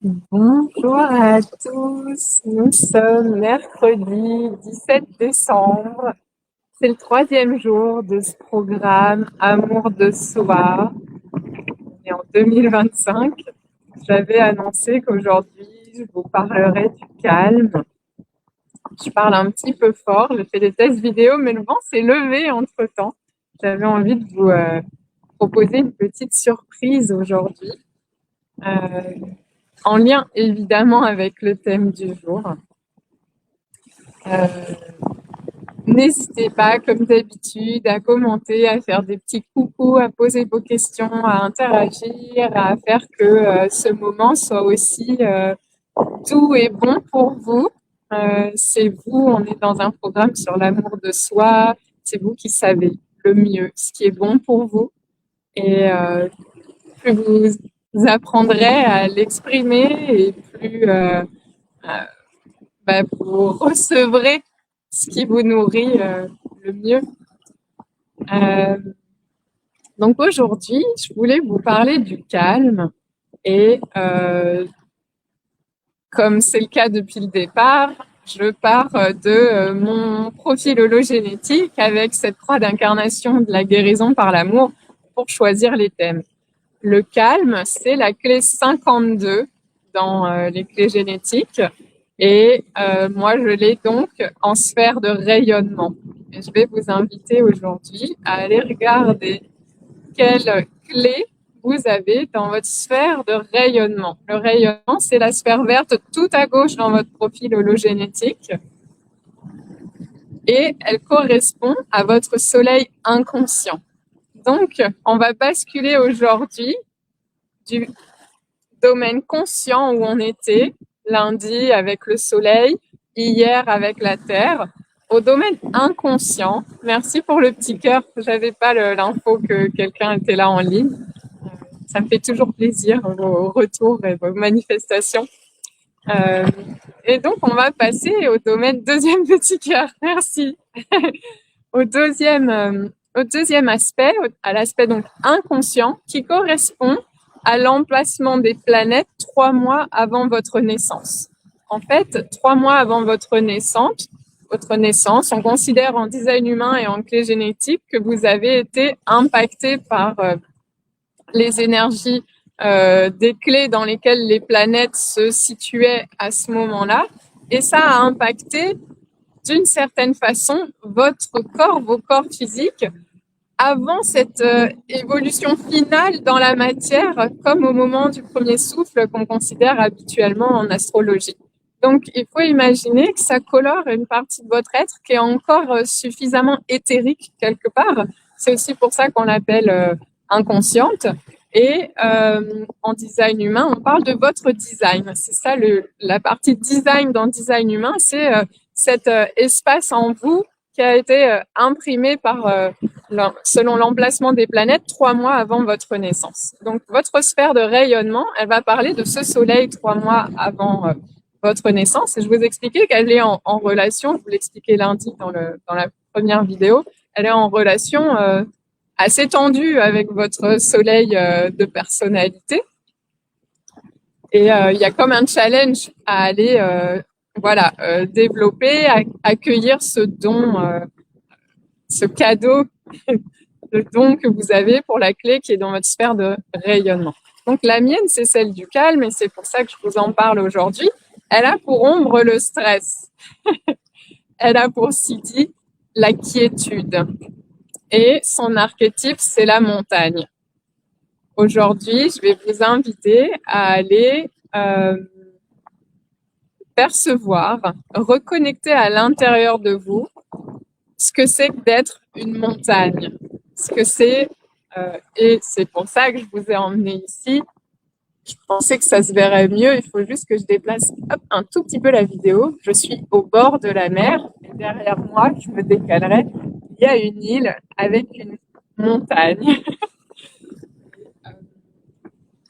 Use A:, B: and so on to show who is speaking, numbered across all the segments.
A: Bonjour à tous, nous sommes mercredi 17 décembre. C'est le troisième jour de ce programme Amour de soi. On est en 2025. J'avais annoncé qu'aujourd'hui, je vous parlerai du calme. Je parle un petit peu fort, j'ai fait des tests vidéo, mais le vent s'est levé entre-temps. J'avais envie de vous proposer une petite surprise aujourd'hui. En lien évidemment avec le thème du jour. Euh, N'hésitez pas, comme d'habitude, à commenter, à faire des petits coucous, à poser vos questions, à interagir, à faire que ce moment soit aussi doux et bon pour vous. C'est vous, on est dans un programme sur l'amour de soi, c'est vous qui savez le mieux ce qui est bon pour vous. Et plus vous apprendrez à l'exprimer et plus vous recevrez ce qui vous nourrit le mieux. Euh, donc aujourd'hui, je voulais vous parler du calme et comme c'est le cas depuis le départ, je pars de mon profil hologénétique avec cette croix d'incarnation de la guérison par l'amour pour choisir les thèmes. Le calme, c'est la clé 52 dans les clés génétiques. Et moi, je l'ai donc en sphère de rayonnement. Et je vais vous inviter aujourd'hui à aller regarder quelle clé vous avez dans votre sphère de rayonnement. Le rayonnement, c'est la sphère verte tout à gauche dans votre profil hologénétique. Et elle correspond à votre soleil inconscient. Donc, on va basculer aujourd'hui du domaine conscient où on était, lundi avec le soleil, hier avec la terre, au domaine inconscient. Merci pour le petit cœur. J'avais pas l'info que quelqu'un était là en ligne. Ça me fait toujours plaisir, vos retours et vos manifestations. Euh, et donc, on va passer au domaine deuxième petit cœur. Merci. Au deuxième aspect, à l'aspect donc inconscient, qui correspond à l'emplacement des planètes 3 mois avant votre naissance. En fait, 3 mois avant votre naissance, on considère en design humain et en clé génétique que vous avez été impacté par les énergies des clés dans lesquelles les planètes se situaient à ce moment-là. Et ça a impacté d'une certaine façon votre corps, vos corps physiques, avant cette évolution finale dans la matière, comme au moment du premier souffle qu'on considère habituellement en astrologie. Donc, il faut imaginer que ça colore une partie de votre être qui est encore suffisamment éthérique quelque part. C'est aussi pour ça qu'on l'appelle inconsciente. Et en design humain, on parle de votre design. C'est ça la partie design dans design humain, c'est cet espace en vous qui a été imprimé par selon l'emplacement des planètes 3 mois avant votre naissance. Donc, votre sphère de rayonnement, elle va parler de ce soleil 3 mois avant votre naissance. Et je vous expliquais qu'elle est en relation, je vous l'expliquais lundi dans la première vidéo, elle est en relation assez tendue avec votre soleil de personnalité. Et il y a comme un challenge à aller développer, accueillir ce don, ce cadeau, le don que vous avez pour la clé qui est dans votre sphère de rayonnement. Donc la mienne, c'est celle du calme et c'est pour ça que je vous en parle aujourd'hui. Elle a pour ombre le stress. Elle a pour siddhi la quiétude. Et son archétype, c'est la montagne. Aujourd'hui, je vais vous inviter à aller percevoir, reconnecter à l'intérieur de vous ce que c'est que d'être une montagne, ce que c'est, et c'est pour ça que je vous ai emmené ici. Je pensais que ça se verrait mieux, il faut juste que je déplace un tout petit peu la vidéo. Je suis au bord de la mer, et derrière moi, je me décalerai, il y a une île avec une montagne.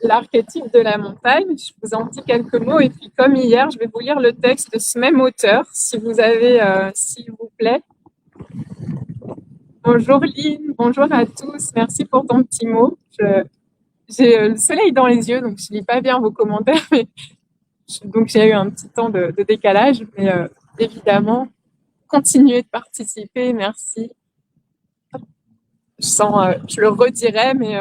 A: L'archétype de la montagne, je vous en dis quelques mots, et puis comme hier, je vais vous lire le texte de ce même auteur, si vous avez, s'il vous plaît. Bonjour Lynn, bonjour à tous, merci pour ton petit mot. J'ai le soleil dans les yeux, donc je ne lis pas bien vos commentaires, mais Donc, j'ai eu un petit temps de décalage, mais évidemment, continuez de participer. Merci. Je le redirai, mais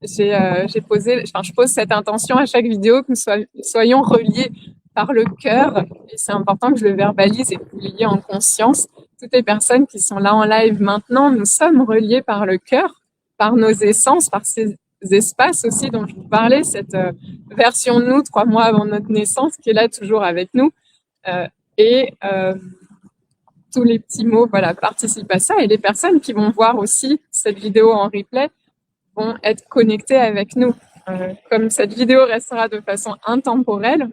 A: je pose cette intention à chaque vidéo que nous soyons reliés par le cœur, et c'est important que je le verbalise et que vous l'ayez en conscience. Toutes les personnes qui sont là en live maintenant, nous sommes reliés par le cœur, par nos essences, par ces espaces aussi dont je vous parlais, cette version de nous 3 mois avant notre naissance qui est là toujours avec nous. Et tous les petits mots, voilà, participent à ça. Et les personnes qui vont voir aussi cette vidéo en replay vont être connectées avec nous. Comme cette vidéo restera de façon intemporelle,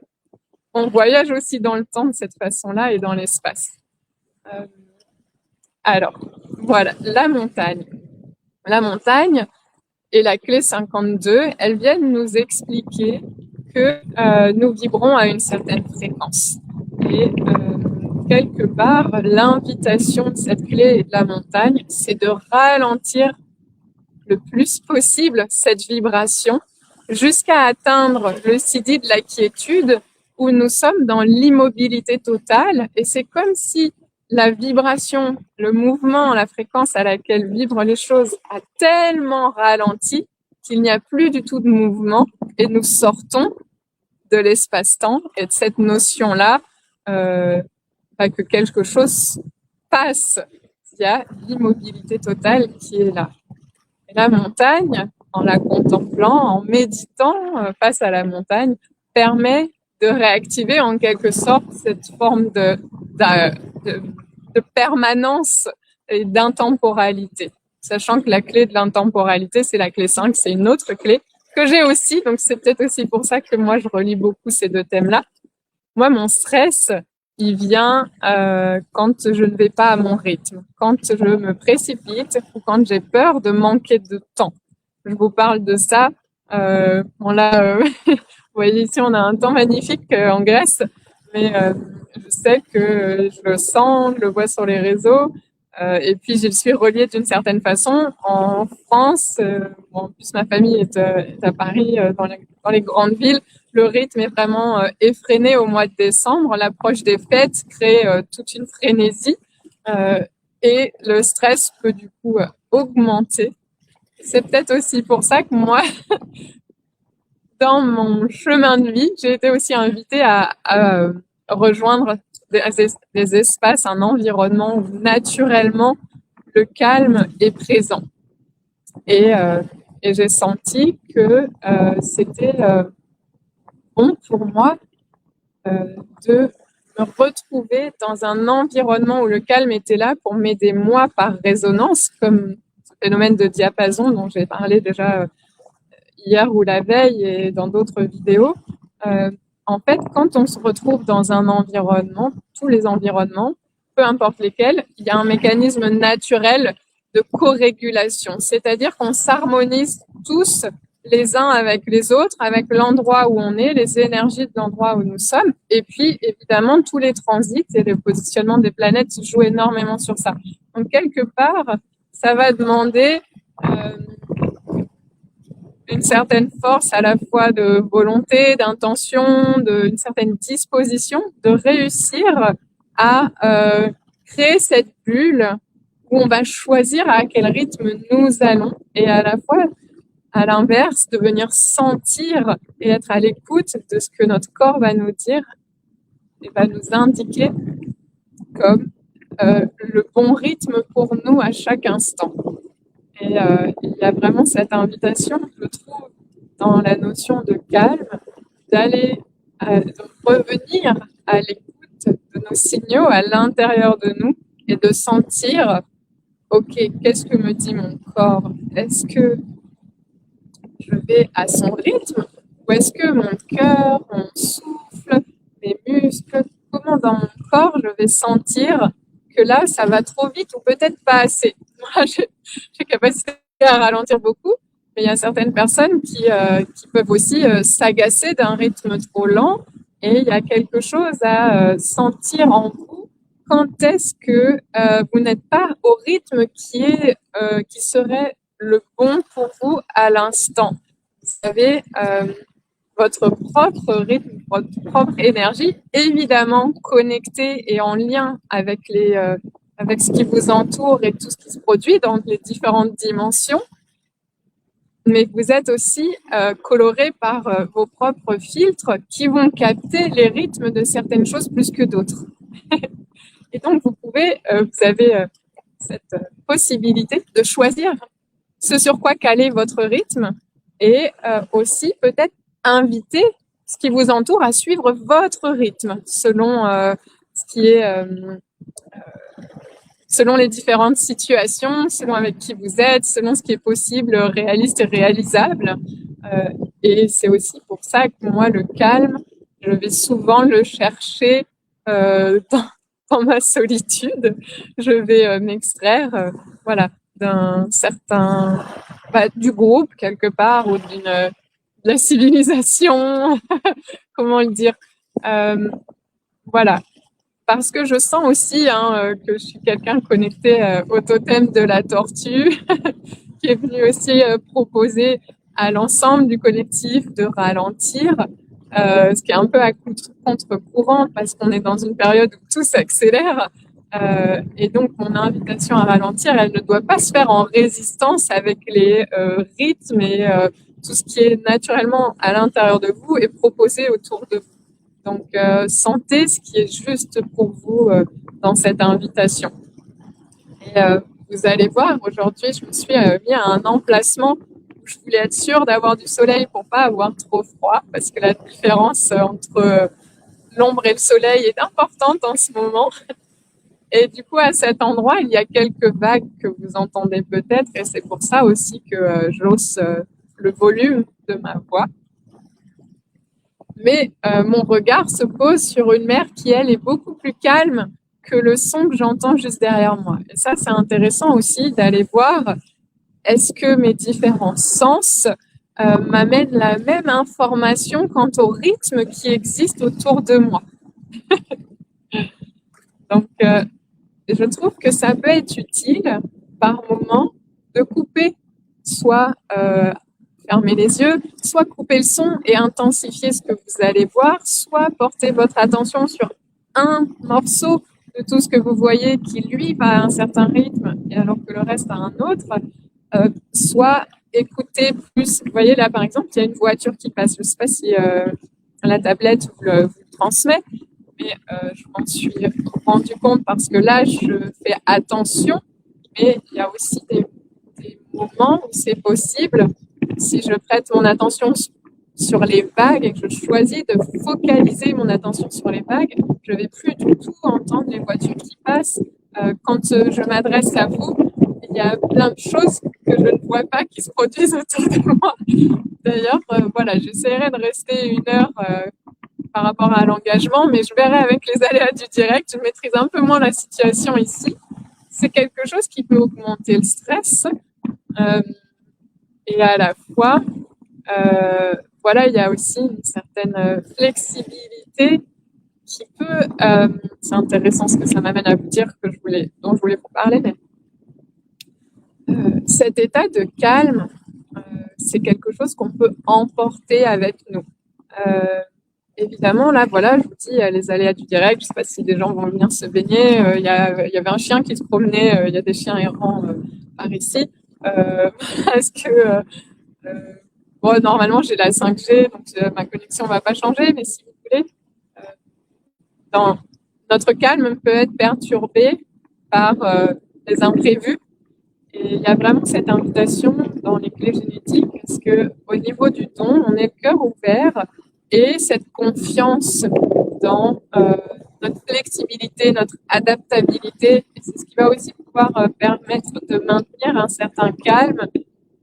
A: on voyage aussi dans le temps de cette façon-là et dans l'espace. Alors, voilà, la montagne. La montagne et la clé 52, elles viennent nous expliquer que nous vibrons à une certaine fréquence. Et quelque part, l'invitation de cette clé et de la montagne, c'est de ralentir le plus possible cette vibration jusqu'à atteindre le sidi de la quiétude où nous sommes dans l'immobilité totale. Et c'est comme si la vibration, le mouvement, la fréquence à laquelle vibrent les choses a tellement ralenti qu'il n'y a plus du tout de mouvement et nous sortons de l'espace-temps et de cette notion-là que quelque chose passe. Il y a l'immobilité totale qui est là. Et la montagne, en la contemplant, en méditant face à la montagne, permet de réactiver en quelque sorte cette forme de permanence et d'intemporalité. Sachant que la clé de l'intemporalité, c'est la clé 5, c'est une autre clé que j'ai aussi, donc c'est peut-être aussi pour ça que moi je relie beaucoup ces deux thèmes-là. Moi, mon stress, il vient quand je ne vais pas à mon rythme, quand je me précipite ou quand j'ai peur de manquer de temps. Je vous parle de ça. Vous voyez ici, on a un temps magnifique en Grèce, mais je sais que je le sens, je le vois sur les réseaux, et puis je suis reliée d'une certaine façon. En France, en plus ma famille est à Paris, dans les grandes villes, le rythme est vraiment effréné au mois de décembre. L'approche des fêtes crée toute une frénésie et le stress peut du coup augmenter. C'est peut-être aussi pour ça que moi, dans mon chemin de vie, j'ai été aussi invitée à rejoindre des espaces, un environnement où naturellement le calme est présent. Et j'ai senti que c'était bon pour moi de me retrouver dans un environnement où le calme était là pour m'aider moi par résonance, comme ce phénomène de diapason dont j'ai parlé déjà hier ou la veille et dans d'autres vidéos. En fait, quand on se retrouve dans un environnement, tous les environnements, peu importe lesquels, il y a un mécanisme naturel de co-régulation, c'est-à-dire qu'on s'harmonise tous les uns avec les autres, avec l'endroit où on est, les énergies de l'endroit où nous sommes, et puis évidemment tous les transits et le positionnement des planètes jouent énormément sur ça. Donc quelque part, ça va demander une certaine force à la fois de volonté, d'intention, d'une certaine disposition de réussir à créer cette bulle où on va choisir à quel rythme nous allons et à la fois, à l'inverse, de venir sentir et être à l'écoute de ce que notre corps va nous dire et va nous indiquer comme le bon rythme pour nous à chaque instant. Et il y a vraiment cette invitation, je trouve, dans la notion de calme, d'aller de revenir à l'écoute de nos signaux à l'intérieur de nous et de sentir, ok, qu'est-ce que me dit mon corps? Est-ce que je vais à son rythme ou est-ce que mon cœur, mon souffle, mes muscles, comment dans mon corps je vais sentir que là, ça va trop vite ou peut-être pas assez? Moi, j'ai capacité à ralentir beaucoup, mais il y a certaines personnes qui peuvent aussi s'agacer d'un rythme trop lent et il y a quelque chose à sentir en vous quand est-ce que vous n'êtes pas au rythme qui serait le bon pour vous à l'instant. Vous savez, votre propre rythme, votre propre énergie, évidemment connecté et en lien avec avec ce qui vous entoure et tout ce qui se produit dans les différentes dimensions, mais vous êtes aussi coloré par vos propres filtres qui vont capter les rythmes de certaines choses plus que d'autres. Et donc, vous avez cette possibilité de choisir ce sur quoi caler votre rythme et aussi peut-être inviter ce qui vous entoure à suivre votre rythme selon ce qui est selon les différentes situations, selon avec qui vous êtes, selon ce qui est possible, réaliste et réalisable. Et c'est aussi pour ça que moi, le calme, je vais souvent le chercher dans ma solitude. Je vais m'extraire voilà, d'un certain du groupe quelque part ou de la civilisation, comment le dire, voilà, parce que je sens aussi que je suis quelqu'un connecté au totem de la tortue qui est venu aussi proposer à l'ensemble du collectif de ralentir, ce qui est un peu à contre-courant parce qu'on est dans une période où tout s'accélère. Et donc, mon invitation à ralentir, elle ne doit pas se faire en résistance avec les rythmes et tout ce qui est naturellement à l'intérieur de vous et proposé autour de vous. Donc, sentez ce qui est juste pour vous dans cette invitation. Et vous allez voir, aujourd'hui, je me suis mis à un emplacement où je voulais être sûre d'avoir du soleil pour pas avoir trop froid, parce que la différence entre l'ombre et le soleil est importante en ce moment. Et du coup, à cet endroit, il y a quelques vagues que vous entendez peut-être, et c'est pour ça aussi que j'hausse le volume de ma voix. Mais mon regard se pose sur une mer qui, elle, est beaucoup plus calme que le son que j'entends juste derrière moi. Et ça, c'est intéressant aussi d'aller voir, est-ce que mes différents sens m'amènent la même information quant au rythme qui existe autour de moi. Donc, je trouve que ça peut être utile par moment de couper, soit fermer les yeux, soit couper le son et intensifier ce que vous allez voir, soit porter votre attention sur un morceau de tout ce que vous voyez qui, lui, va à un certain rythme, et alors que le reste a un autre, soit écouter plus. Vous voyez, là, par exemple, il y a une voiture qui passe. Je ne sais pas si la tablette vous le transmet, mais je m'en suis rendu compte parce que là, je fais attention, mais il y a aussi des moments où c'est possible, si je prête mon attention sur les vagues et que je choisis de focaliser mon attention sur les vagues, je ne vais plus du tout entendre les voitures qui passent. Quand je m'adresse à vous, il y a plein de choses que je ne vois pas qui se produisent autour de moi. D'ailleurs, voilà, j'essaierai de rester une heure par rapport à l'engagement, mais je verrai avec les aléas du direct, je maîtrise un peu moins la situation ici. C'est quelque chose qui peut augmenter le stress et à la fois, voilà, il y a aussi une certaine flexibilité qui peut, c'est intéressant ce que ça m'amène à vous dire dont je voulais vous parler, mais cet état de calme, c'est quelque chose qu'on peut emporter avec nous. Évidemment, là, voilà, je vous dis, les aléas du direct, je ne sais pas si des gens vont venir se baigner. Il y avait un chien qui se promenait, il y a des chiens errants par ici. Parce que, bon, normalement, j'ai la 5G, donc ma connexion ne va pas changer, mais si vous voulez, notre calme peut être perturbé par les imprévus. Et il y a vraiment cette invitation dans les clés génétiques, parce qu'au niveau du don, on est le cœur ouvert et cette confiance dans notre flexibilité, notre adaptabilité. Et c'est ce qui va aussi pouvoir permettre de maintenir un certain calme,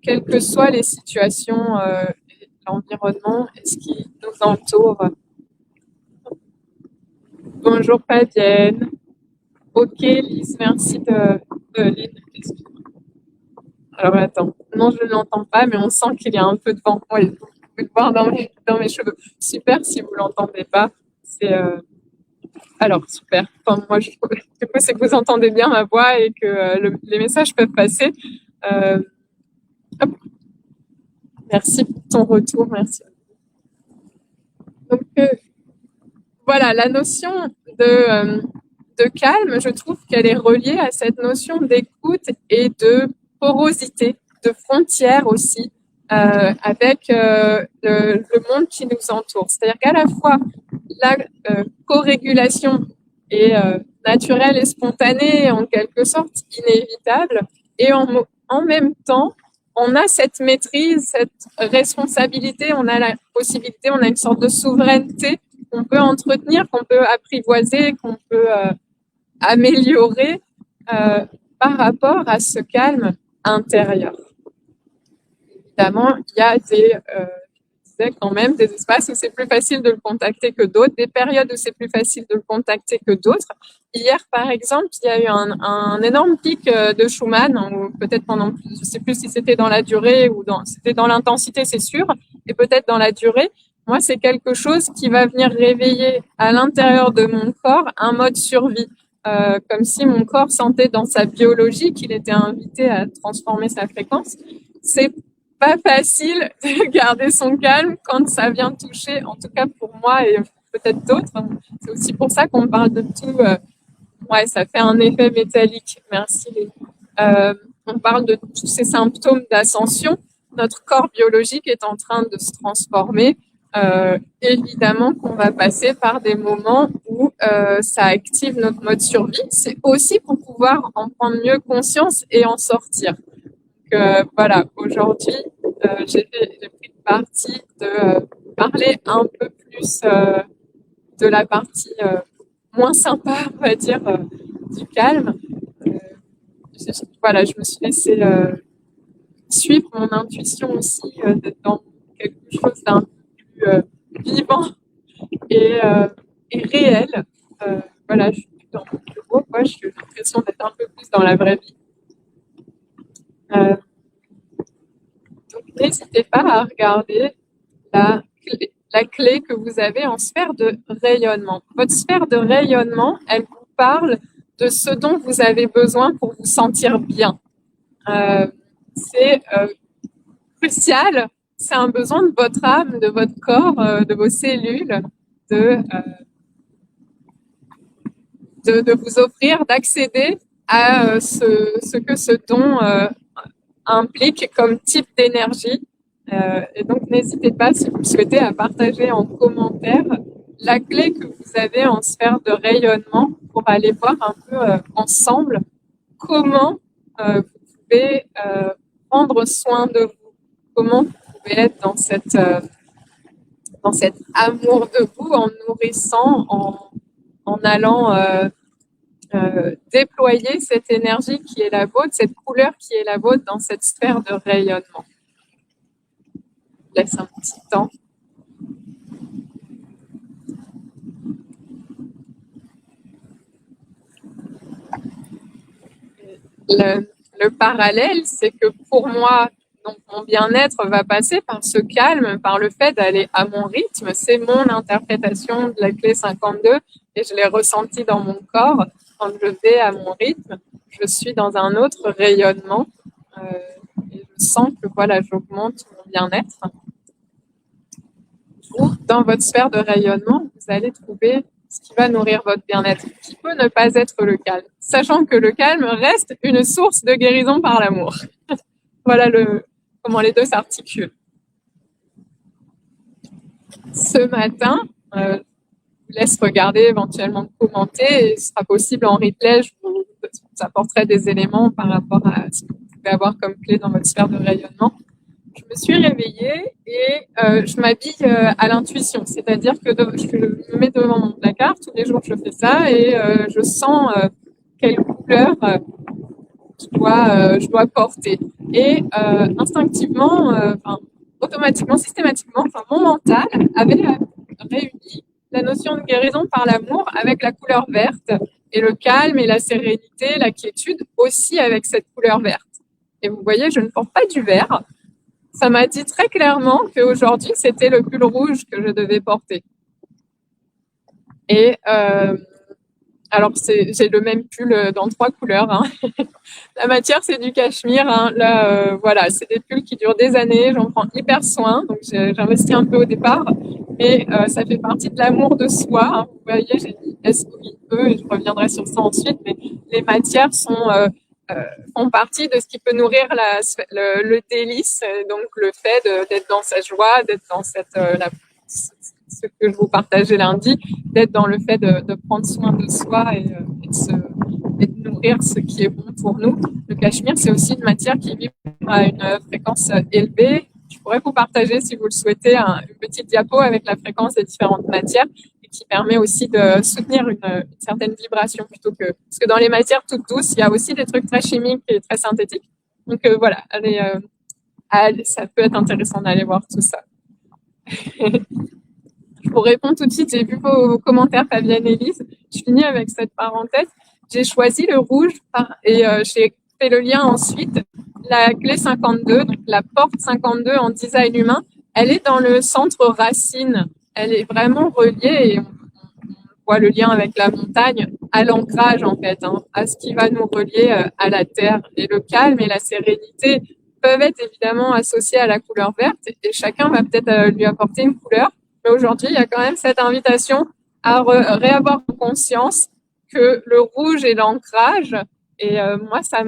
A: quelles que soient les situations, l'environnement et ce qui nous entoure. Bonjour Fabienne. Ok Lise, merci de l'idée. Alors attends, non je ne l'entends pas, mais on sent qu'il y a un peu de vent. Oui, vous pouvez le voir dans mes cheveux. Super si vous ne l'entendez pas. C'est alors super. Enfin, moi du coup c'est que vous entendez bien ma voix et que les messages peuvent passer. Hop. Merci pour ton retour, merci. Donc voilà, la notion de calme, je trouve qu'elle est reliée à cette notion d'écoute et de porosité, de frontière aussi, avec le monde qui nous entoure. C'est-à-dire qu'à la fois la co-régulation est naturelle et spontanée, en quelque sorte inévitable, et en même temps, on a cette maîtrise, cette responsabilité, on a la possibilité, on a une sorte de souveraineté qu'on peut entretenir, qu'on peut apprivoiser, qu'on peut améliorer par rapport à ce calme intérieur. Évidemment, il y a quand même des espaces où c'est plus facile de le contacter que d'autres, des périodes où c'est plus facile de le contacter que d'autres. Hier, par exemple, il y a eu un énorme pic de Schumann, ou peut-être pendant, je ne sais plus si c'était dans la durée ou c'était dans l'intensité, c'est sûr, et peut-être dans la durée. Moi, c'est quelque chose qui va venir réveiller à l'intérieur de mon corps un mode survie. Comme si mon corps sentait dans sa biologie qu'il était invité à transformer sa fréquence. C'est pas facile de garder son calme quand ça vient toucher, en tout cas pour moi et peut-être d'autres. C'est aussi pour ça qu'on parle de tout. Ouais, ça fait un effet métallique. Merci. On parle de tous ces symptômes d'ascension. Notre corps biologique est en train de se transformer. Évidemment qu'on va passer par des moments où ça active notre mode survie. C'est aussi pour pouvoir en prendre mieux conscience et en sortir. Donc, voilà, aujourd'hui, j'ai pris le parti de parler un peu plus de la partie moins sympa, on va dire, du calme. Voilà, je me suis laissée suivre mon intuition aussi, d'être dans quelque chose d'un peu plus vivant et réel. Voilà, je suis plus dans mon bureau, quoi. J'ai l'impression d'être un peu plus dans la vraie vie. Donc, n'hésitez pas à regarder la clé que vous avez en sphère de rayonnement. Votre sphère de rayonnement, elle vous parle de ce dont vous avez besoin pour vous sentir bien. C'est crucial, c'est un besoin de votre âme, de votre corps, de vos cellules, de vous offrir, d'accéder à ce que ce don implique comme type d'énergie. Et donc, n'hésitez pas, si vous le souhaitez, à partager en commentaire la clé que vous avez en sphère de rayonnement pour aller voir un peu ensemble comment vous pouvez prendre soin de vous, comment vous pouvez être dans cet amour de vous, en nourrissant, en allant déployer cette énergie qui est la vôtre, cette couleur qui est la vôtre dans cette sphère de rayonnement. Je laisse un petit temps. Le parallèle, c'est que pour moi, donc mon bien-être va passer par ce calme, par le fait d'aller à mon rythme. C'est mon interprétation de la clé 52 et je l'ai ressenti dans mon corps. Quand je vais à mon rythme, je suis dans un autre rayonnement et je sens que voilà, j'augmente mon bien-être. Ou dans votre sphère de rayonnement, vous allez trouver ce qui va nourrir votre bien-être, qui peut ne pas être le calme, sachant que le calme reste une source de guérison par l'amour. Voilà comment les deux s'articulent. Ce matin, je vous laisse regarder, éventuellement commenter, et ce sera possible en replay, je vous apporterai des éléments par rapport à ce que vous pouvez avoir comme clé dans votre sphère de rayonnement. Je me suis réveillée et je m'habille à l'intuition, c'est-à-dire que je me mets devant mon placard, tous les jours je fais ça et je sens quelle couleur je dois porter. Et instinctivement, automatiquement, systématiquement, mon mental avait réuni la notion de guérison par l'amour avec la couleur verte et le calme et la sérénité, la quiétude aussi avec cette couleur verte. Et vous voyez, je ne porte pas du vert. Ça m'a dit très clairement qu'aujourd'hui, c'était le pull rouge que je devais porter. Et Alors, j'ai le même pull dans 3 couleurs, hein. La matière, c'est du cachemire, hein. Là, voilà, c'est des pulls qui durent des années. J'en prends hyper soin. Donc, j'investis un peu au départ. Mais ça fait partie de l'amour de soi, hein. Vous voyez, j'ai dit S-O-I-E et je reviendrai sur ça ensuite. Mais les matières font partie de ce qui peut nourrir le délice. Donc, le fait d'être dans cette joie, d'être dans ce que je vous partageais lundi, d'être dans le fait de prendre soin de soi et de nourrir ce qui est bon pour nous. Le cachemire, c'est aussi une matière qui vibre à une fréquence élevée. Je pourrais vous partager, si vous le souhaitez, une petite diapo avec la fréquence des différentes matières et qui permet aussi de soutenir une certaine vibration plutôt que... Parce que dans les matières toutes douces, il y a aussi des trucs très chimiques et très synthétiques. Donc voilà, ça peut être intéressant d'aller voir tout ça. Pour répondre tout de suite, j'ai vu vos commentaires, Fabienne et Lise. Je finis avec cette parenthèse. J'ai choisi le rouge et j'ai fait le lien ensuite. La clé 52, donc la porte 52 en design humain, elle est dans le centre racine. Elle est vraiment reliée et on voit le lien avec la montagne à l'ancrage en fait, hein, à ce qui va nous relier à la terre. Et le calme et la sérénité peuvent être évidemment associés à la couleur verte et chacun va peut-être lui apporter une couleur. Mais aujourd'hui, il y a quand même cette invitation à réavoir conscience que le rouge est l'ancrage. Et moi, ça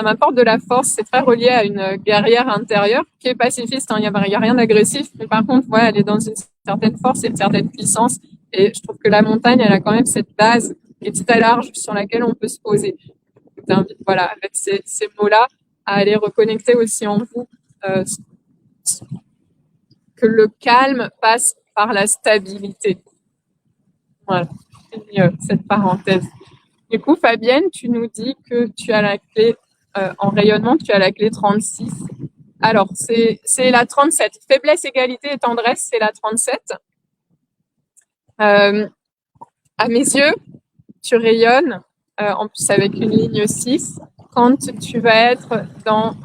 A: m'apporte de la force. C'est très relié à une guerrière intérieure qui est pacifiste. Hein. Il y a rien d'agressif. Mais par contre, ouais, elle est dans une certaine force et une certaine puissance. Et je trouve que la montagne, elle a quand même cette base qui est très large sur laquelle on peut se poser. Je t'invite, voilà, avec ces mots-là, à aller reconnecter aussi en vous que le calme passe par la stabilité. Voilà, cette parenthèse. Du coup, Fabienne, tu nous dis que tu as la clé en rayonnement, tu as la clé 36. Alors, c'est la 37. Faiblesse, égalité et tendresse, c'est la 37. À mes yeux, tu rayonnes, en plus avec une ligne 6, quand tu vas être dans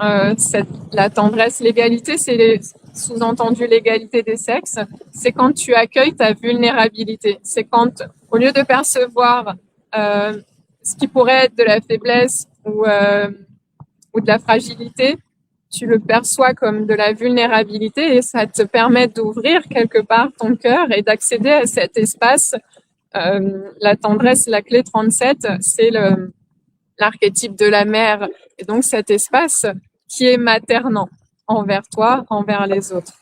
A: la tendresse. L'égalité, c'est sous-entendu l'égalité des sexes, c'est quand tu accueilles ta vulnérabilité. C'est quand, au lieu de percevoir ce qui pourrait être de la faiblesse ou de la fragilité, tu le perçois comme de la vulnérabilité et ça te permet d'ouvrir quelque part ton cœur et d'accéder à cet espace. La tendresse, la clé 37, c'est l'archétype de la mère et donc cet espace qui est maternant envers toi, envers les autres.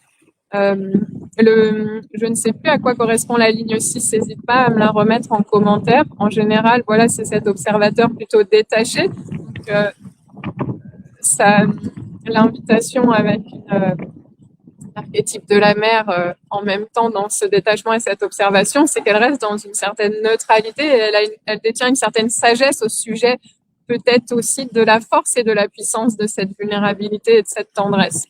A: Je ne sais plus à quoi correspond la ligne 6, n'hésite pas à me la remettre en commentaire. En général, voilà, c'est cet observateur plutôt détaché. Donc, l'invitation avec l'archétype de la mère en même temps dans ce détachement et cette observation, c'est qu'elle reste dans une certaine neutralité et elle détient une certaine sagesse au sujet peut-être aussi de la force et de la puissance de cette vulnérabilité et de cette tendresse.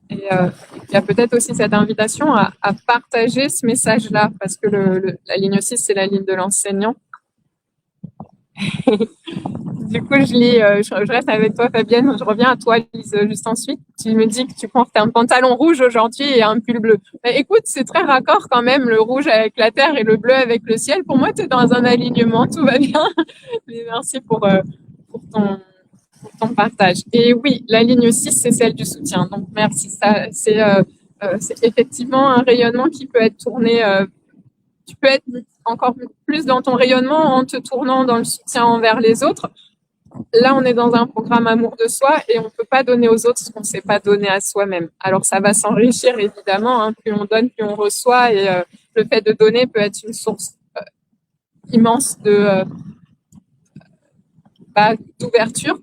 A: Et il y a peut-être aussi cette invitation à partager ce message-là, parce que la ligne 6, c'est la ligne de l'enseignant. Du coup, je reste avec toi, Fabienne. Je reviens à toi, Lise, juste ensuite. Tu me dis que tu portes un pantalon rouge aujourd'hui et un pull bleu. Mais écoute, c'est très raccord quand même, le rouge avec la terre et le bleu avec le ciel. Pour moi, tu es dans un alignement, tout va bien. Mais merci pour ton partage. Et oui, la ligne 6, c'est celle du soutien. Donc, merci. Ça, c'est effectivement un rayonnement qui peut être tourné. Tu peux être encore plus dans ton rayonnement en te tournant dans le soutien envers les autres. Là, on est dans un programme amour de soi et on ne peut pas donner aux autres ce qu'on ne sait pas donner à soi-même. Alors, ça va s'enrichir, évidemment. Hein. Plus on donne, plus on reçoit. Et le fait de donner peut être une source immense d'ouverture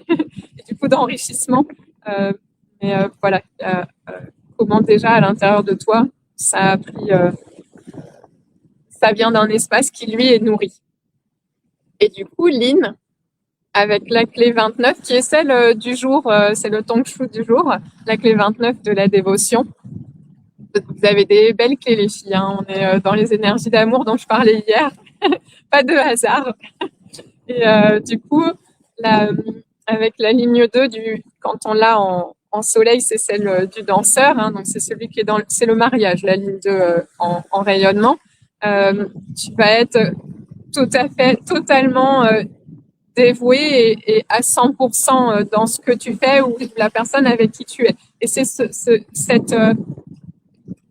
A: et du coup d'enrichissement. Mais voilà, comment déjà à l'intérieur de toi, ça a pris... ça vient d'un espace qui, lui, est nourri. Et du coup, Lynn, avec la clé 29, qui est celle du jour, c'est le tong shu du jour, la clé 29 de la dévotion. Vous avez des belles clés, les filles. Hein. On est dans les énergies d'amour dont je parlais hier. Pas de hasard. Et du coup, avec la ligne 2, quand on l'a en soleil, c'est celle du danseur. Hein. Donc, c'est celui qui est c'est le mariage, la ligne 2 en rayonnement. Tu tout à fait, totalement dévoué et à 100% dans ce que tu fais ou la personne avec qui tu es. Et c'est cette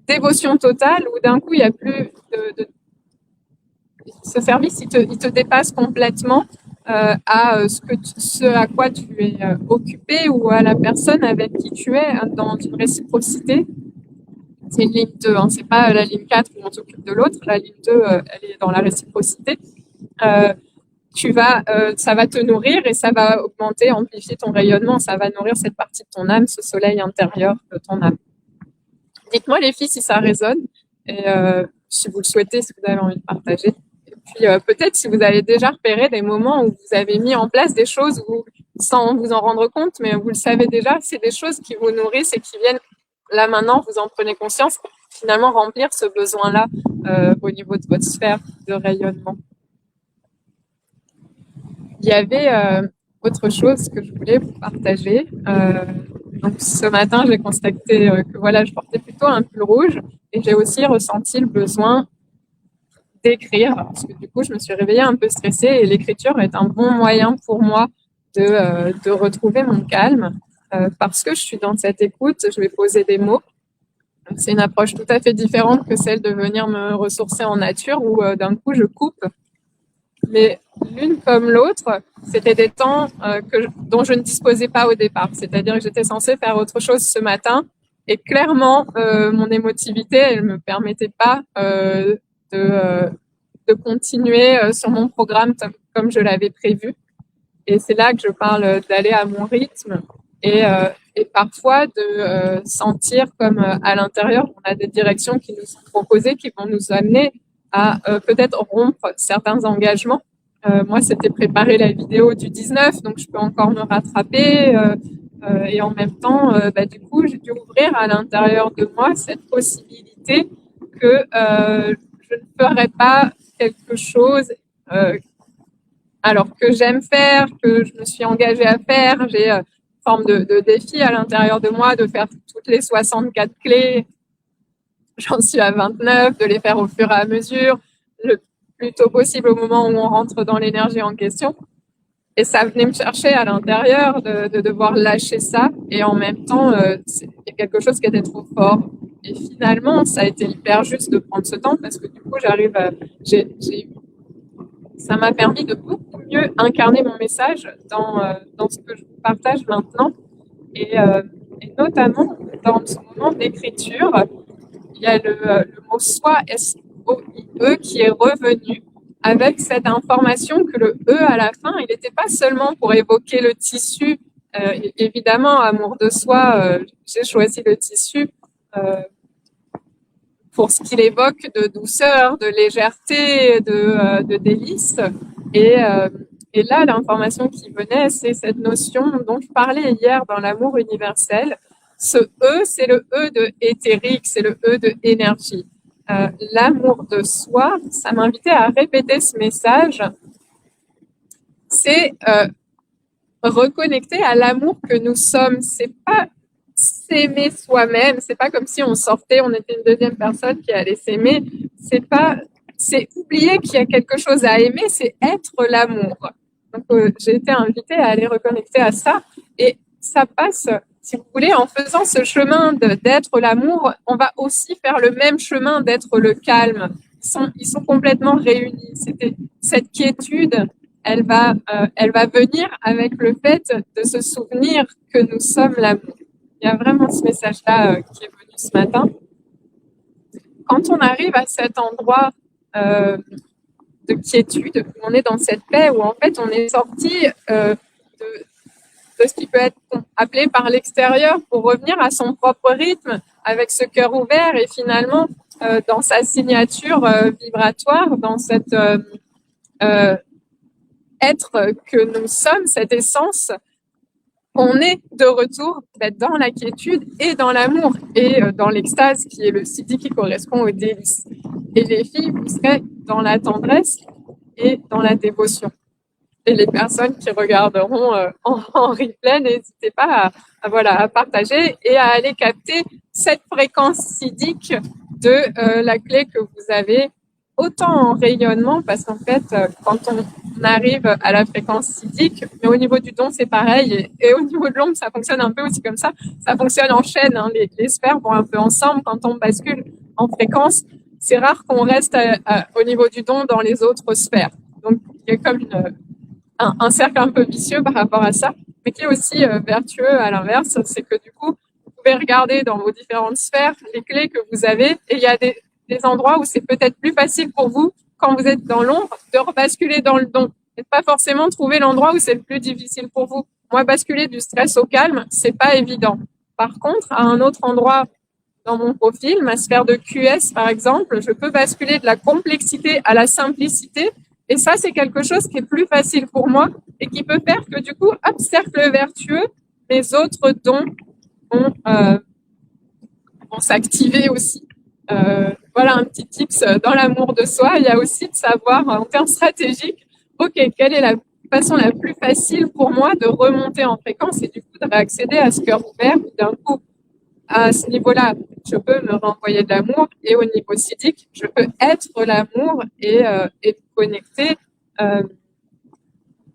A: dévotion totale où d'un coup, il n'y a plus ce service, il te dépasse complètement à ce à quoi tu es occupé ou à la personne avec qui tu es dans une réciprocité. C'est une ligne 2, hein, c'est pas la ligne 4 où on s'occupe de l'autre. La ligne 2, elle est dans la réciprocité. Ça va te nourrir et ça va augmenter, amplifier ton rayonnement. Ça va nourrir cette partie de ton âme, ce soleil intérieur de ton âme. Dites-moi les filles si ça résonne et si vous le souhaitez, si vous avez envie de partager. Et puis peut-être si vous avez déjà repéré des moments où vous avez mis en place des choses sans vous en rendre compte, mais vous le savez déjà, c'est des choses qui vous nourrissent et qui viennent là maintenant, vous en prenez conscience, finalement remplir ce besoin-là au niveau de votre sphère de rayonnement. Il y avait autre chose que je voulais vous partager. Donc ce matin, j'ai constaté que voilà, je portais plutôt un pull rouge et j'ai aussi ressenti le besoin d'écrire parce que du coup, je me suis réveillée un peu stressée et l'écriture est un bon moyen pour moi de retrouver mon calme parce que je suis dans cette écoute, je vais poser des mots. C'est une approche tout à fait différente que celle de venir me ressourcer en nature où d'un coup, je coupe. Mais l'une comme l'autre, c'était des temps dont je ne disposais pas au départ. C'est-à-dire que j'étais censée faire autre chose ce matin et clairement, mon émotivité, elle me permettait pas de continuer sur mon programme comme je l'avais prévu. Et c'est là que je parle d'aller à mon rythme et parfois de sentir comme à l'intérieur, on a des directions qui nous sont proposées, qui vont nous amener à peut-être rompre certains engagements. Moi, c'était préparer la vidéo du 19, donc je peux encore me rattraper. Et en même temps, du coup, j'ai dû ouvrir à l'intérieur de moi cette possibilité que je ne ferais pas quelque chose alors que j'aime faire, que je me suis engagée à faire. J'ai une forme de défi à l'intérieur de moi de faire toutes les 64 clés. J'en suis à 29, de les faire au fur et à mesure, le plus tôt possible au moment où on rentre dans l'énergie en question. Et ça venait me chercher à l'intérieur de devoir lâcher ça. Et en même temps, c'est quelque chose qui était trop fort. Et finalement, ça a été hyper juste de prendre ce temps parce que du coup, ça m'a permis de beaucoup mieux incarner mon message dans ce que je vous partage maintenant. Et notamment, dans ce moment d'écriture, il y a le mot soi, S-O-I-E, qui est revenu avec cette information que le E à la fin, il n'était pas seulement pour évoquer le tissu. Évidemment, amour de soi, j'ai choisi le tissu pour ce qu'il évoque de douceur, de légèreté, de délice. Et là, l'information qui venait, c'est cette notion dont je parlais hier dans l'amour universel. Ce E, c'est le E de éthérique, c'est le E de énergie. L'amour de soi, ça m'invitait à répéter ce message. C'est reconnecter à l'amour que nous sommes. C'est pas s'aimer soi-même. C'est pas comme si on sortait, on était une deuxième personne qui allait s'aimer. C'est oublier qu'il y a quelque chose à aimer, c'est être l'amour. Donc, j'ai été invitée à aller reconnecter à ça. Et ça passe, si vous voulez, en faisant ce chemin d'être l'amour, on va aussi faire le même chemin d'être le calme. Ils sont complètement réunis. C'était cette quiétude, elle va venir avec le fait de se souvenir que nous sommes l'amour. Il y a vraiment ce message-là qui est venu ce matin. Quand on arrive à cet endroit de quiétude, où on est dans cette paix, où en fait on est sorti de ce qui peut être appelé par l'extérieur pour revenir à son propre rythme, avec ce cœur ouvert et finalement dans sa signature vibratoire, dans cet être que nous sommes, cette essence, on est de retour dans la quiétude et dans l'amour et dans l'extase qui est le siddhi qui correspond au délice. Et les filles, vous serez dans la tendresse et dans la dévotion. Et les personnes qui regarderont en replay, n'hésitez pas à partager et à aller capter cette fréquence siddhique de la clé que vous avez autant en rayonnement, parce qu'en fait, quand on arrive à la fréquence sidique, mais au niveau du don, c'est pareil, et au niveau de l'ombre, ça fonctionne un peu aussi comme ça fonctionne en chaîne, hein, les sphères vont un peu ensemble, quand on bascule en fréquence, c'est rare qu'on reste au niveau du don dans les autres sphères. Donc, il y a comme un cercle un peu vicieux par rapport à ça, mais qui est aussi vertueux à l'inverse, c'est que du coup, vous pouvez regarder dans vos différentes sphères les clés que vous avez, et il y a des endroits où c'est peut-être plus facile pour vous, quand vous êtes dans l'ombre, de rebasculer dans le don, et pas forcément trouver l'endroit où c'est le plus difficile pour vous. Moi, basculer du stress au calme, c'est pas évident. Par contre, à un autre endroit dans mon profil, ma sphère de QS par exemple, je peux basculer de la complexité à la simplicité. Et ça, c'est quelque chose qui est plus facile pour moi et qui peut faire que du coup, hop, cercle vertueux, les autres dons vont s'activer aussi. Voilà un petit tips dans l'amour de soi. Il y a aussi de savoir en termes stratégiques, ok, quelle est la façon la plus facile pour moi de remonter en fréquence et du coup de réaccéder à ce cœur ouvert d'un coup. À ce niveau-là, je peux me renvoyer de l'amour et au niveau sidique, je peux être l'amour et connecter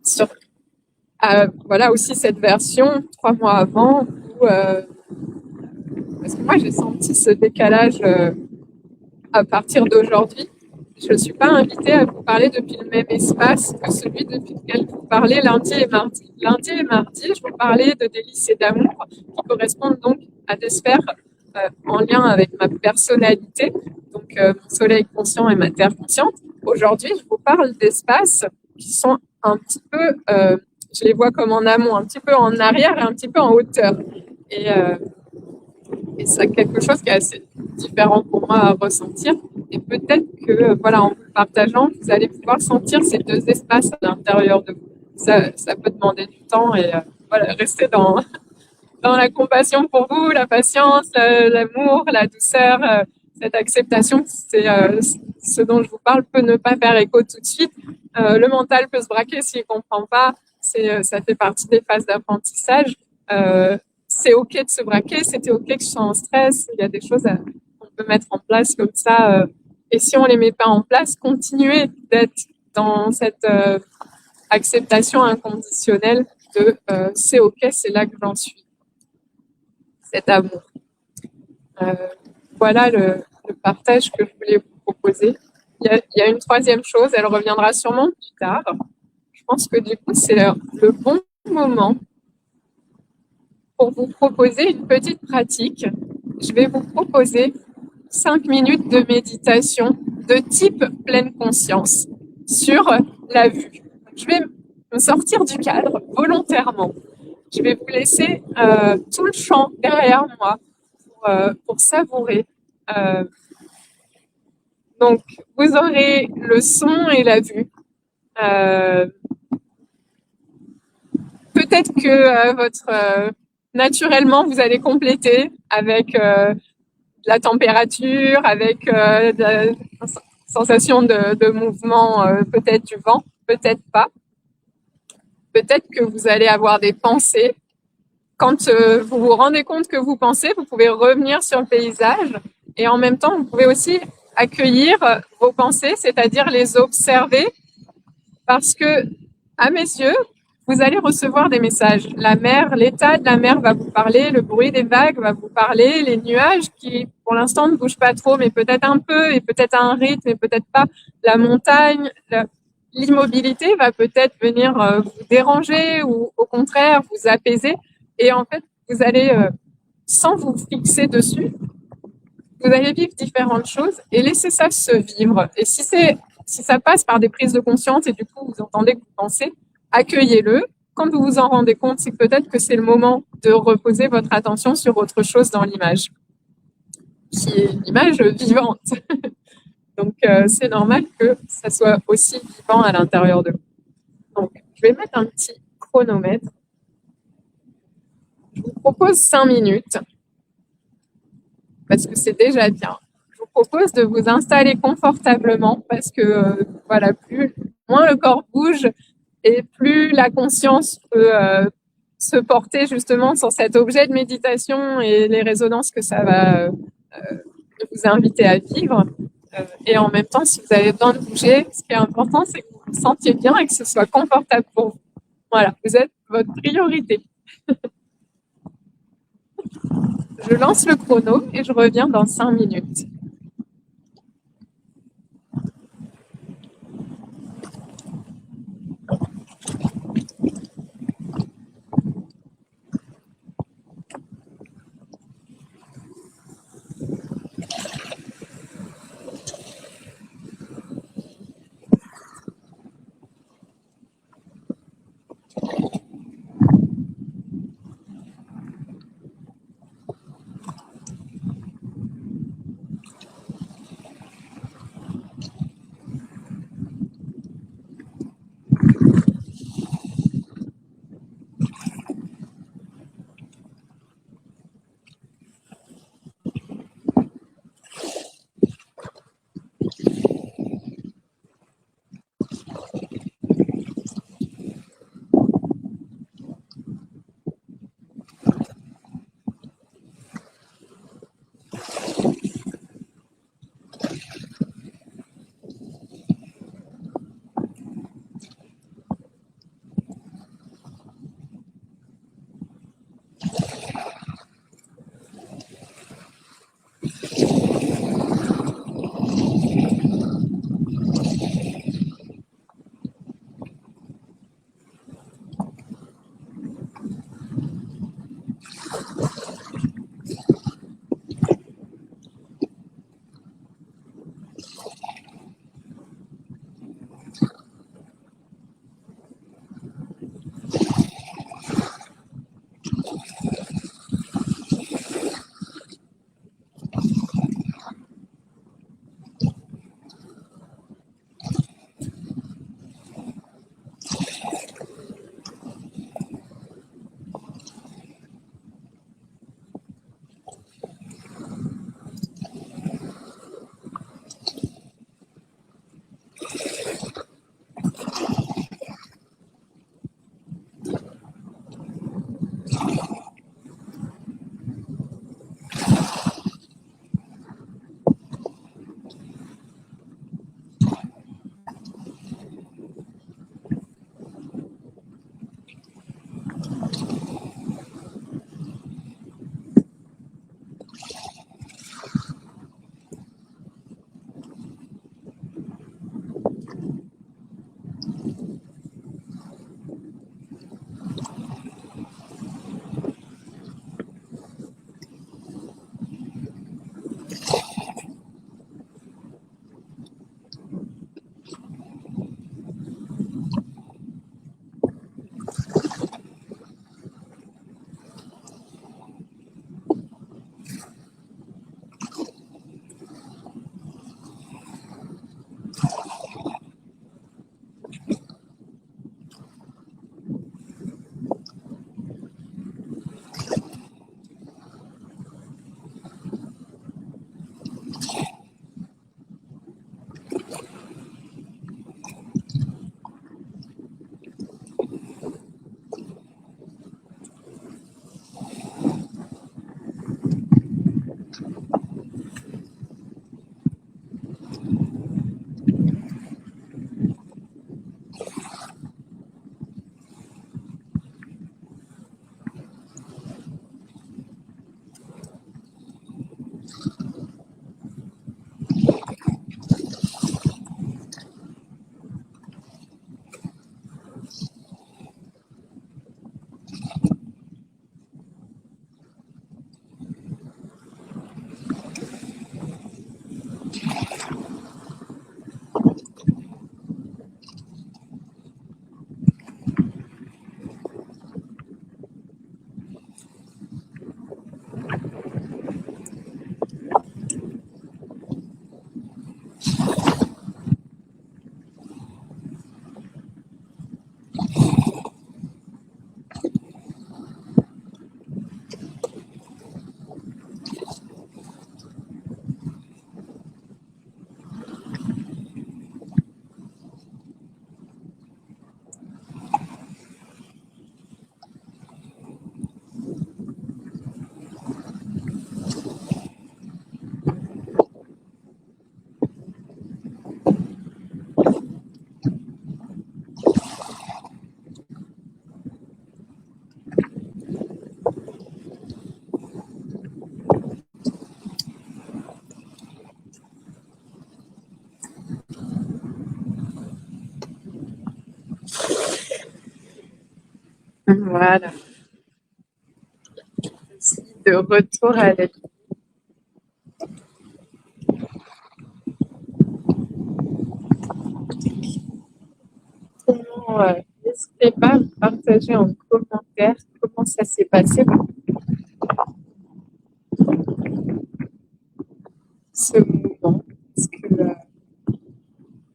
A: sur voilà aussi cette version 3 mois avant où parce que moi j'ai senti ce décalage à partir d'aujourd'hui. Je ne suis pas invitée à vous parler depuis le même espace que celui depuis lequel vous parlez lundi et mardi. Lundi et mardi, je vous parlais de délices et d'amour qui correspondent donc à des sphères en lien avec ma personnalité, donc mon soleil conscient et ma terre consciente. Aujourd'hui, je vous parle d'espaces qui sont un petit peu, je les vois comme en amont, un petit peu en arrière et un petit peu en hauteur. Et c'est quelque chose qui est assez différent pour moi à ressentir. Et peut-être que, voilà, en vous le partageant, vous allez pouvoir sentir ces deux espaces à l'intérieur de vous. Ça peut demander du temps et voilà, rester dans la compassion pour vous, la patience, l'amour, la douceur, cette acceptation. C'est ce dont je vous parle peut ne pas faire écho tout de suite. Le mental peut se braquer s'il comprend pas. Ça fait partie des phases d'apprentissage. C'est ok de se braquer, c'était ok que je sois en stress. Il y a des choses qu'on peut mettre en place comme ça. Et si on les met pas en place, continuer d'être dans cette acceptation inconditionnelle de c'est ok, c'est là que j'en suis. Cet amour. Voilà le partage que je voulais vous proposer. Il y a une troisième chose, elle reviendra sûrement plus tard. Je pense que du coup, c'est le bon moment pour vous proposer une petite pratique. Je vais vous proposer 5 minutes de méditation de type pleine conscience sur la vue. Je vais me sortir du cadre volontairement. Je vais vous laisser tout le champ derrière moi pour savourer. Donc, vous aurez le son et la vue. Peut-être que naturellement, vous allez compléter avec la température, avec la sensation de mouvement, peut-être du vent, peut-être pas. Peut-être que vous allez avoir des pensées. Quand vous vous rendez compte que vous pensez, vous pouvez revenir sur le paysage et en même temps, vous pouvez aussi accueillir vos pensées, c'est-à-dire les observer parce que, à mes yeux, vous allez recevoir des messages. La mer, l'état de la mer va vous parler, le bruit des vagues va vous parler, les nuages qui, pour l'instant, ne bougent pas trop, mais peut-être un peu et peut-être à un rythme et peut-être pas. La montagne, l'immobilité va peut-être venir vous déranger ou au contraire vous apaiser. Et en fait, vous allez, sans vous fixer dessus, vous allez vivre différentes choses et laisser ça se vivre. Et si ça passe par des prises de conscience et du coup vous entendez que vous pensez, accueillez-le. Quand vous vous en rendez compte, c'est peut-être que c'est le moment de reposer votre attention sur autre chose dans l'image, qui est une image vivante. Donc c'est normal que ça soit aussi vivant à l'intérieur de vous. Donc je vais mettre un petit chronomètre. Je vous propose 5 minutes parce que c'est déjà bien. Je vous propose de vous installer confortablement parce que voilà, moins le corps bouge et plus la conscience peut se porter justement sur cet objet de méditation et les résonances que ça va vous inviter à vivre. Et en même temps, si vous avez besoin de bouger, ce qui est important, c'est que vous vous sentiez bien et que ce soit confortable pour vous. Voilà, vous êtes votre priorité. Je lance le chrono et je reviens dans 5 minutes. Voilà. Je suis de retour à la vie. N'hésitez pas à me partager en commentaire comment ça s'est passé ce moment.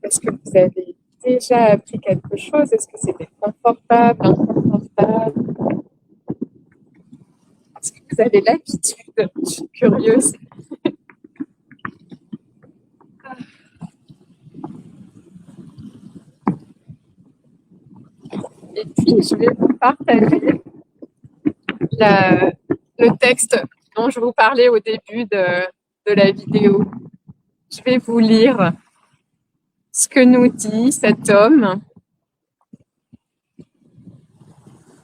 A: Est-ce que vous avez déjà appris quelque chose? Est-ce que c'était confortable, inconfortable? Est-ce que vous avez l'habitude? Je suis curieuse. Et puis, je vais vous partager le texte dont je vous parlais au début de la vidéo. Je vais vous lire ce que nous dit cet homme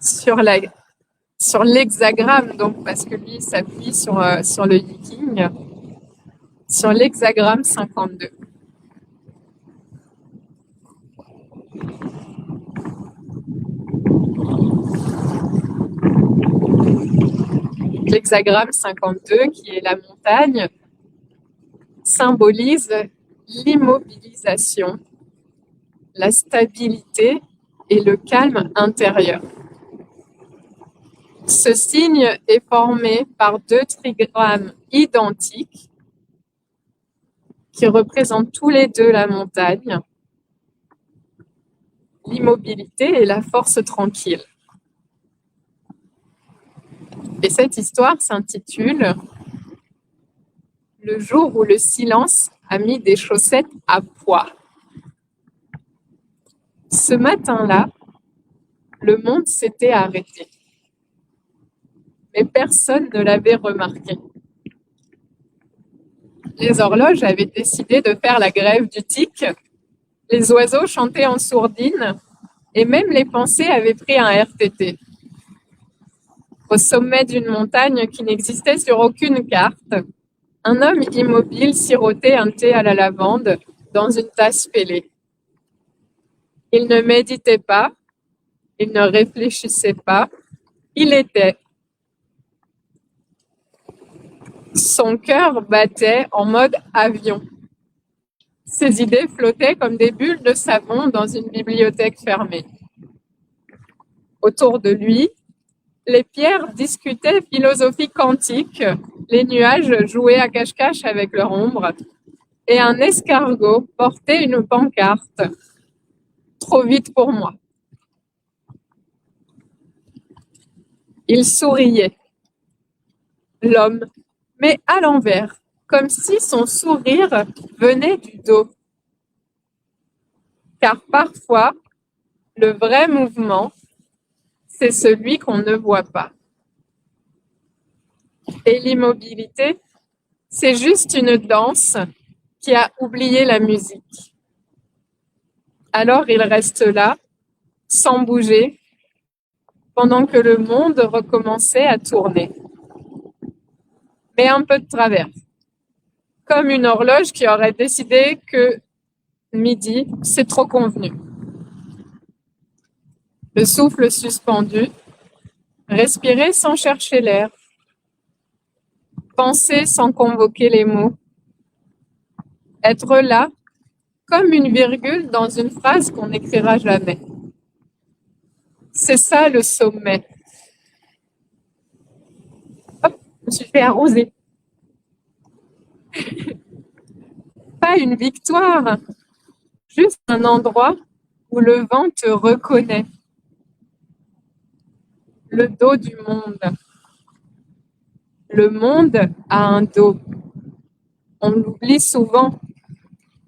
A: sur l'hexagramme, donc parce que lui s'appuie sur le Yiking, sur l'hexagramme 52. L'hexagramme 52, qui est la montagne, symbolise l'immobilisation, la stabilité et le calme intérieur. Ce signe est formé par deux trigrammes identiques qui représentent tous les deux la montagne, l'immobilité et la force tranquille. Et cette histoire s'intitule « Le jour où le silence a mis des chaussettes à pois ». Ce matin-là, le monde s'était arrêté. Mais personne ne l'avait remarqué. Les horloges avaient décidé de faire la grève du tic, les oiseaux chantaient en sourdine et même les pensées avaient pris un RTT. Au sommet d'une montagne qui n'existait sur aucune carte, un homme immobile sirotait un thé à la lavande dans une tasse fêlée. Il ne méditait pas, il ne réfléchissait pas, il était. Son cœur battait en mode avion. Ses idées flottaient comme des bulles de savon dans une bibliothèque fermée. Autour de lui, les pierres discutaient philosophie quantique, les nuages jouaient à cache-cache avec leur ombre, et un escargot portait une pancarte. Trop vite pour moi. Il souriait. L'homme, mais à l'envers, comme si son sourire venait du dos. Car parfois, le vrai mouvement, c'est celui qu'on ne voit pas. Et l'immobilité, c'est juste une danse qui a oublié la musique. Alors il reste là, sans bouger, pendant que le monde recommençait à tourner. Mais un peu de travers. Comme une horloge qui aurait décidé que midi, c'est trop convenu. Le souffle suspendu, respirer sans chercher l'air, penser sans convoquer les mots, être là comme une virgule dans une phrase qu'on n'écrira jamais. C'est ça le sommet. Hop, je me suis fait arroser. Pas une victoire, juste un endroit où le vent te reconnaît. Le dos du monde. Le monde a un dos. On l'oublie souvent,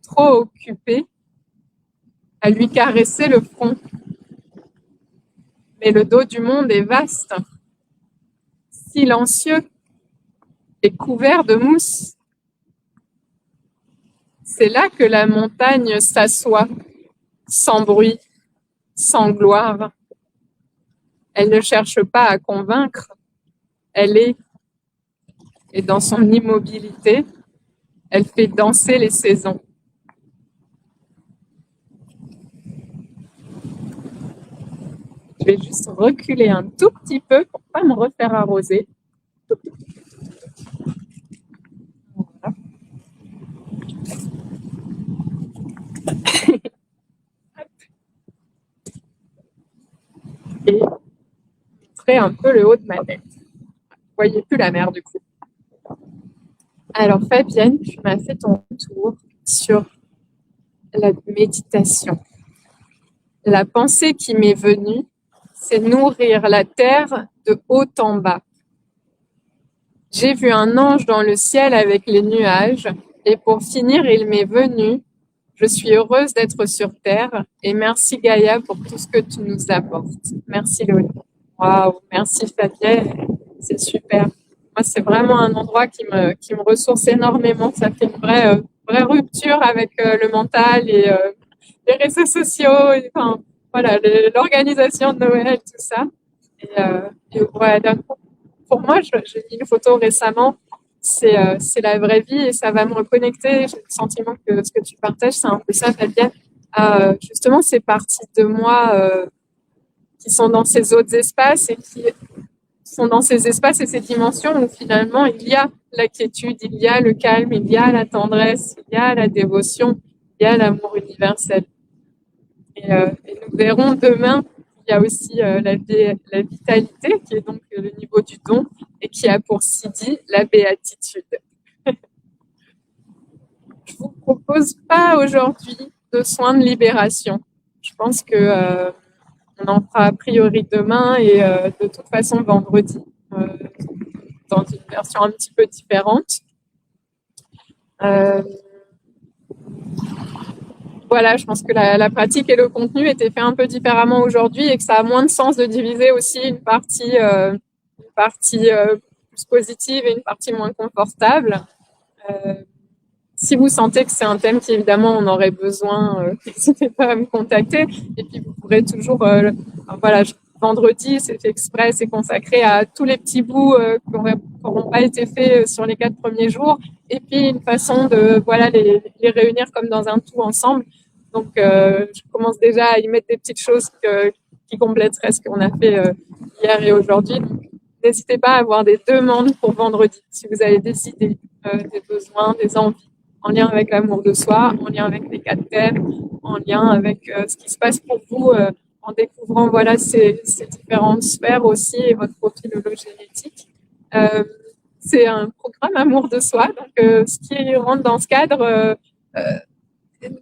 A: trop occupé à lui caresser le front. Mais le dos du monde est vaste, silencieux et couvert de mousse. C'est là que la montagne s'assoit, sans bruit, sans gloire. Elle ne cherche pas à convaincre, elle est. Et dans son immobilité, elle fait danser les saisons. Je vais juste reculer un tout petit peu pour pas me refaire arroser. Voilà. Et montrer un peu le haut de ma tête. Vous voyez plus la mer du coup. Alors Fabienne, tu m'as fait ton tour sur la méditation. La pensée qui m'est venue, c'est nourrir la terre de haut en bas. J'ai vu un ange dans le ciel avec les nuages, et pour finir, il m'est venu. Je suis heureuse d'être sur terre, et merci Gaïa pour tout ce que tu nous apportes. Merci Loïc. Waouh, merci Fabienne, c'est super. Moi, c'est vraiment un endroit qui me ressource énormément. Ça fait une vraie rupture avec le mental et les réseaux sociaux, et, enfin, voilà, l'organisation de Noël, tout ça. Et ouais, d'un coup, pour moi, j'ai mis une photo récemment, c'est la vraie vie et ça va me reconnecter. J'ai le sentiment que ce que tu partages, c'est un peu ça, Fabienne. Justement, ces parties de moi qui sont dans ces autres espaces et qui sont dans ces espaces et ces dimensions où finalement il y a la quiétude, il y a le calme, il y a la tendresse, il y a la dévotion, il y a l'amour universel. Et nous verrons demain, il y a aussi la vitalité qui est donc le niveau du don et qui a pour Sidi la béatitude. Je vous propose pas aujourd'hui de soins de libération. Je pense que on en fera a priori demain et de toute façon vendredi dans une version un petit peu différente. Voilà, je pense que la pratique et le contenu étaient faits un peu différemment aujourd'hui et que ça a moins de sens de diviser aussi une partie plus positive et une partie moins confortable. Si vous sentez que c'est un thème qui évidemment on aurait besoin, n'hésitez pas à me contacter. Et puis vous pourrez toujours, voilà, vendredi c'est fait exprès, c'est consacré à tous les petits bouts qui n'auront pas été faits sur les 4 premiers jours. Et puis une façon de voilà les réunir comme dans un tout ensemble. Donc je commence déjà à y mettre des petites choses qui compléteraient ce qu'on a fait hier et aujourd'hui. Donc n'hésitez pas à avoir des demandes pour vendredi si vous avez des idées, des besoins, des envies en lien avec l'amour de soi, en lien avec les 4 thèmes, en lien avec ce qui se passe pour vous en découvrant voilà ces différentes sphères aussi et votre profil hologénétique. C'est un programme amour de soi, donc ce qui rentre dans ce cadre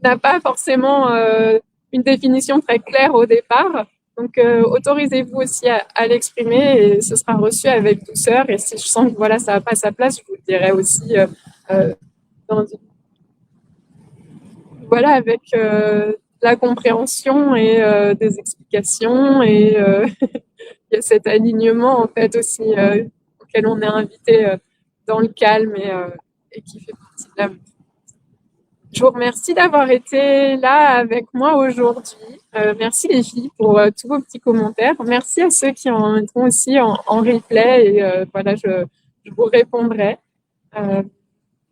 A: n'a pas forcément une définition très claire au départ. Donc, autorisez-vous aussi à l'exprimer et ce sera reçu avec douceur. Et si je sens que voilà, ça n'a pas sa place, je vous le dirai aussi dans une... voilà, avec la compréhension et des explications. Et il y a cet alignement, en fait, aussi auquel on est invité dans le calme et qui fait partie de l'amour. Je vous remercie d'avoir été là avec moi aujourd'hui. Merci les filles pour tous vos petits commentaires. Merci à ceux qui en mettront aussi en replay et voilà, je vous répondrai.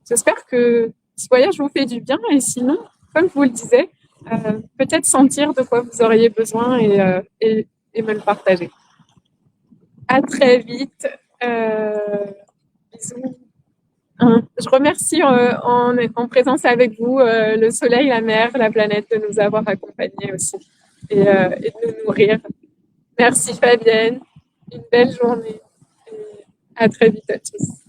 A: J'espère que ce voyage vous fait du bien et sinon, comme je vous le disais, peut-être sentir de quoi vous auriez besoin et me le partager. À très vite. Bisous. Je remercie en présence avec vous le soleil, la mer, la planète de nous avoir accompagnés aussi et de nous nourrir. Merci Fabienne, une belle journée et à très vite à tous.